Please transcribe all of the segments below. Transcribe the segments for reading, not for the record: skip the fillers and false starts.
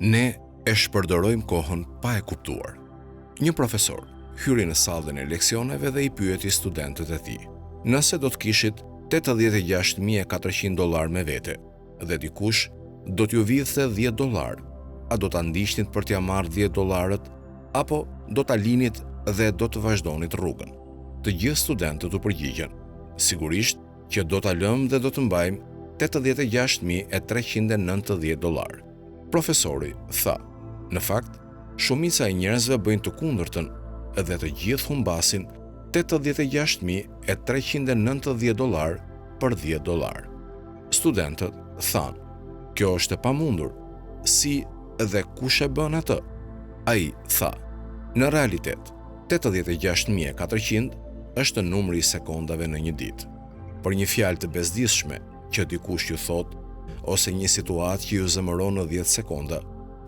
Ne e shpërdorojmë kohën pa e kuptuar. Një profesor hyri në sallën e leksioneve dhe i pyeti studentët e tij: nëse do të kishit $86,400 me vete dhe dikush do t'ju vidhte $10, a do ta ndiqnit për t'ia marrë $10 apo do ta linit dhe do të vazhdonit rrugën? Të gjithë studentët u përgjigjen: sigurisht që do ta lëm dhe do të mbajmë $86,390. Profesori tha: në fakt, shumica e njerëzve bëjnë të kundërtën dhe të gjithë humbasin $86,390 për $10. Studentët thanë: kjo është e pamundur, si dhe kush e bën atë? Ai tha: në realitet, 86,400 është numri i sekondave në një ditë. Për një fjalë të bezdisshme që dikush ju thot, ose një situatë që ju zemëron në 10 sekonda,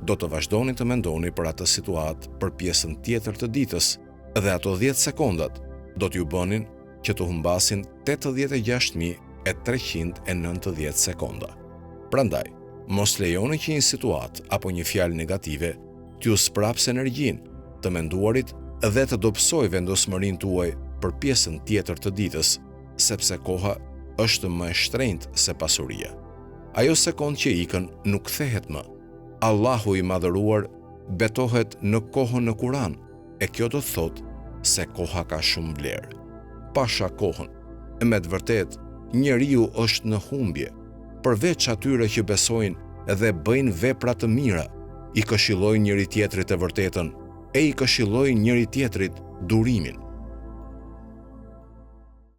do të vazhdoni të mendoni për atë situatë për pjesën tjetër të ditës, dhe ato 10 sekondat do t'ju bënin që të humbasin 86,390 sekonda. Prandaj, mos lejoni që një situatë apo një fjalë negative t'ju sprapse energjinë, të menduarit dhe të dobësoj vendosmërinë tuaj për pjesën tjetër të ditës, sepse koha është më e shtrenjtë se pasuria. Ajo sekond që ikën nuk kthehet më. Allahu i madhëruar betohet në kohën në Kur'an, e kjo do të thotë se koha ka shumë vlerë. Pasha kohën, me të vërtetë, njeriu është në humbje, përveç atyre që besojnë dhe bëjnë vepra të mira, i këshillojnë njëri tjetrit të vërtetën e i këshillojnë njëri tjetrit durimin.